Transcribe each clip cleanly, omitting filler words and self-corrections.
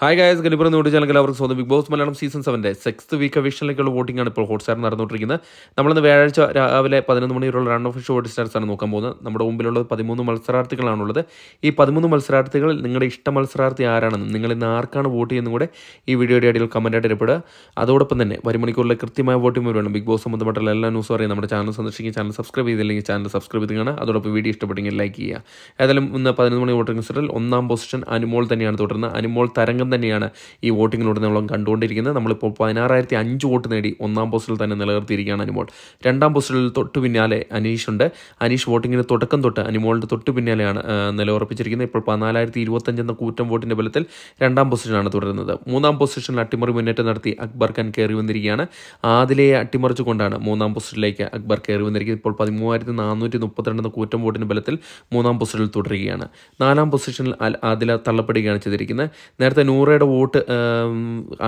Hi guys, ഗലിപ്പുറം നോട്ട് channel എല്ലാവർക്കും സ്വന്തം Bigg Boss Malayalam season 7 6th week അവിഷനിലേക്കുള്ള വോട്ടിംഗ് ആണ് ഇപ്പോൾ ഹോട്ട്സ്റ്റാർ നടന്നുകൊണ്ടിരിക്കുന്നത്. നമ്മളിന്ന് വ്യാഴാഴ്ച രാവിലെ 11 മണി വരെയുള്ള റൺ ഓഫ് ഷോ ഹോട്ട്സ്റ്റാർസ് ആണ് നോക്കാൻ പോകുന്നത്. നമ്മുടെ മുമ്പിലുള്ളത് 13 മത്സരാർത്ഥികളാണുള്ളത്. ഈ 13 മത്സരാർത്ഥികൾ നിങ്ങളുടെ ഇഷ്ട മത്സരാർത്ഥി ആരാണെന്നും നിങ്ങൾ ഇന്ന് ആർക്കാണ് വോട്ട് ചെയ്യുന്നതും കൂടെ ഈ വീഡിയോയുടെ അടിയിൽ കമൻറ്റായിട്ട് ഇടപെടുക. അതോടൊപ്പം തന്നെ വരും മണിക്കൂറിലെ കൃത്യമായ വോട്ടിംഗ് വേണം. ബിഗ് ബോസ് സംബന്ധമായിട്ടുള്ള എല്ലാ ന്യൂസും അറിയാം. നമ്മുടെ ചാനൽ സന്ദർശിക്കുക. ചാനൽ സബ്സ്ക്രൈബ് ചെയ്തില്ലെങ്കിൽ ചാനൽ സബ്സ്ക്രൈബ് ചെയ്ത് കാണുക. അതോടൊപ്പം വീഡിയോ ഇഷ്ടപ്പെട്ടെങ്കിൽ ലൈക്ക് ചെയ്യുക. ഏതായാലും ഇന്ന് 11 മണി വോട്ടിംഗ് റിസൾട്ടിൽ 1ാം പൊസിഷൻ അനുമോൾ തന്നെയാണ് തുടരുന്നത്. അനുമോൾ തരംഗം തന്നെയാണ് ഈ വോട്ടിങ്ങിലൂടെ നമ്മൾ കണ്ടുകൊണ്ടിരിക്കുന്നത്. നമ്മളിപ്പോൾ 16,005 വോട്ട് നേടി 1ാം പോസ്റ്റിൽ തന്നെ നിലനിർത്തിയിരിക്കുകയാണ് അനുമോൾ. 2ാം പോസ്റ്റിൽ തൊട്ട് പിന്നാലെ അനീഷുണ്ട്. അനീഷ് വോട്ടിങ്ങിന് തുടക്കം തൊട്ട് അനുമോളിൻ്റെ തൊട്ട് പിന്നാലെയാണ് നിലയുറപ്പിച്ചിരിക്കുന്നത്. ഇപ്പോൾ 14,025 എന്ന കൂറ്റം വോട്ടിൻ്റെ ബലത്തിൽ 2ാം പൊസിഷനാണ് തുടരുന്നത്. 3ാം പൊസിഷനിൽ അട്ടിമറി മുന്നേറ്റം നടത്തി അക്ബർ ഖാൻ കയറി വന്നിരിക്കുകയാണ്. ആദിലയെ അട്ടിമറിച്ചുകൊണ്ടാണ് 3ാം പൊസിഷനിലേക്ക് അക്ബർ കയറി വന്നിരിക്കുന്നത്. ഇപ്പോൾ 13,432 എന്ന കൂറ്റം വോട്ടിൻ്റെ ബലത്തിൽ 3ാം പൊസിഷനിൽ തുടരുകയാണ്. 4ാം പൊസിഷനിൽ ആദില തള്ളപ്പെടുകയാണ് ചെയ്തിരിക്കുന്നത്. നേരത്തെ നൂറയുടെ വോട്ട്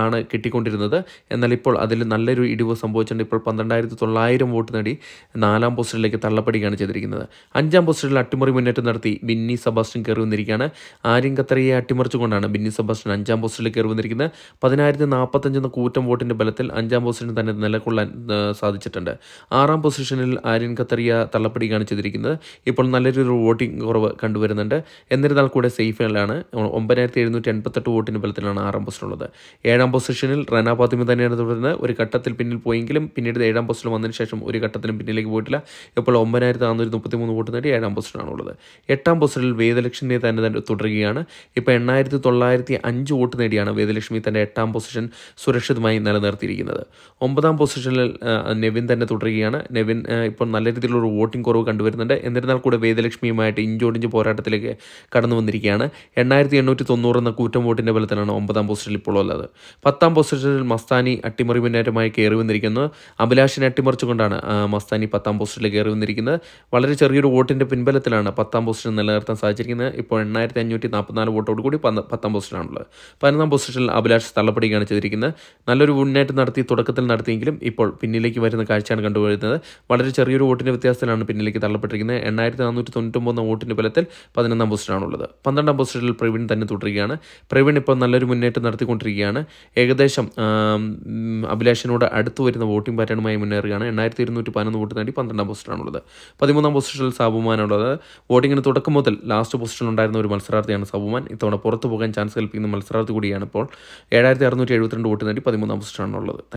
ആണ് കിട്ടിക്കൊണ്ടിരുന്നത്. എന്നാൽ ഇപ്പോൾ അതിൽ നല്ലൊരു ഇടിവ് സംഭവിച്ചിട്ടുണ്ട്. ഇപ്പോൾ 12,900 വോട്ട് നേടി 4ാം പൊസിഷനിലേക്ക് തള്ളപ്പെടുകയാണ് ചെയ്തിരിക്കുന്നത്. 5ാം പൊസിഷനിൽ അട്ടിമറി മുന്നേറ്റം നടത്തി ബിന്നി സെബാസ്റ്റ്യൻ കയറി വന്നിരിക്കുകയാണ്. ആര്യൻ ഖത്തറിയെ അട്ടിമറിച്ചുകൊണ്ടാണ് ബിന്നി സെബാസ്റ്റ്യൻ 5ാം പൊസിഷനിൽ കയറി വന്നിരിക്കുന്നത്. 10,045 എന്ന കൂറ്റം വോട്ടിൻ്റെ ബലത്തിൽ 5ാം പൊസിഷനിൽ തന്നെ നിലകൊള്ളാൻ സാധിച്ചിട്ടുണ്ട്. 6ാം പൊസിഷനിൽ ആര്യൻ ഖത്തറിയ തള്ളപ്പെടുകയാണ് ചെയ്തിരിക്കുന്നത്. ഇപ്പോൾ നല്ലൊരു വോട്ടിംഗ് കുറവ് കണ്ടുവരുന്നുണ്ട്. എന്നിരുന്നാൽ കൂടെ സേഫിലാണ്. 9,788 വോട്ടിൻ്റെ ബലത്തിലാണ് 6ാം പൊസിഷനുള്ളത്. 7ാം പൊസിഷനിൽ റന ഫാത്തിമ തന്നെയാണ് തുടരുന്നത്. ഒരു ഘട്ടത്തിൽ പിന്നിൽ പോയെങ്കിലും പിന്നീട് 7ാം പൊസിഷനിൽ വന്നതിന് ശേഷം ഒരു ഘട്ടത്തിലും പിന്നിലേക്ക് പോയിട്ടില്ല. ഇപ്പോൾ 9,433 വോട്ട് നേടി 7ാം പൊസിഷനാണുള്ളത്. 8ാം പൊസിഷനിൽ വേദലക്ഷ്മി തന്നെ തുടരുകയാണ്. ഇപ്പോൾ 8,905 വോട്ട് നേടിയാണ് വേദലക്ഷ്മി തൻ്റെ 8ാം പൊസിഷൻ സുരക്ഷിതമായി നിലനിർത്തിയിരിക്കുന്നത്. 9ാം പൊസിഷനിൽ നെവിൻ തന്നെ തുടരുകയാണ്. നെവിൻ ഇപ്പോൾ നല്ല രീതിയിലുള്ള വോട്ടിംഗ് കുറവ് കണ്ടുവരുന്നുണ്ട്. എന്നിരുന്നാൽ കൂടെ വേദലക്ഷ്മിയുമായിട്ട് ഇഞ്ചോടിഞ്ച് പോരാട്ടത്തിലേക്ക് കടന്നു വന്നിരിക്കുകയാണ്. 8,890 എന്ന കൂറ്റം വോട്ടിൻ്റെ ബലത്തിലാണ് 9ാം പൊസിഷനിൽ ഇപ്പോൾ ഉള്ളത്. 10ാം പൊസിഷനിൽ മസ്താനി അട്ടിമറി മുന്നേറ്റമായി കയറി വന്നിരിക്കുന്നു. അഭിലാഷിനെ അട്ടിമറിച്ചുകൊണ്ടാണ് മസ്താനി 10ാം പൊസിഷനിൽ കയറി വന്നിരിക്കുന്നത്. വളരെ ചെറിയൊരു വോട്ടിൻ്റെ പിൻബലത്തിലാണ് 10ാം പൊസിഷൻ നിലനിർത്താൻ സാധിച്ചിരിക്കുന്നത്. ഇപ്പോൾ 8,544 വോട്ടോട് കൂടി 10ാം പൊസിഷനാണുള്ളത്. 11ാം പൊസിഷനിൽ അഭിലാഷ് തള്ളപ്പെടുകയാണ് ചെയ്തിരിക്കുന്നത്. നല്ലൊരു മുന്നേറ്റം തുടക്കത്തിൽ നടത്തിയെങ്കിലും ഇപ്പോൾ പിന്നിലേക്ക് വരുന്ന കാഴ്ചയാണ് കണ്ടുവരുന്നത്. വളരെ ചെറിയൊരു വോട്ടിൻ്റെ വ്യത്യാസത്തിലാണ് പിന്നിലേക്ക് തള്ളപ്പെട്ടിരിക്കുന്നത്. 8,499 വോട്ടിൻ്റെ ബലത്തിൽ 11ാം പൊസിഷനാണുള്ളത്. 12ാം പൊസിഷനിൽ പ്രവീൺ തന്നെ തുടരുകയാണ്. പ്രവീൺ ഇപ്പോൾ നല്ലൊരു മുന്നേറ്റം നടത്തിക്കൊണ്ടിരിക്കുകയാണ്. ഏകദേശം അഭിലാഷിനോട് അടുത്ത് വരുന്ന വോട്ടിംഗ് പാറ്റേണുമായി മുന്നേറുകയാണ്. 8,211 വോട്ട് നേടി 12ാം പൊസിഷനാണുള്ളത്. 13ാം പൊസിഷനിൽ സാബുമാനുള്ളത്. വോട്ടിങ്ങിന് തുടക്കം മുതൽ ലാസ്റ്റ് പൊസിഷനിൽ ഉണ്ടായിരുന്ന ഒരു മത്സരാർത്ഥിയാണ് സാബുമാൻ. ഇത്തവണ പുറത്തു പോകാൻ ചാൻസ് കൽപ്പിക്കുന്ന മത്സരാർത്ഥി കൂടിയാണ്. ഇപ്പോൾ 7,672 വോട്ട് നേടി 13ാം പൊസിഷനാണുള്ളത്.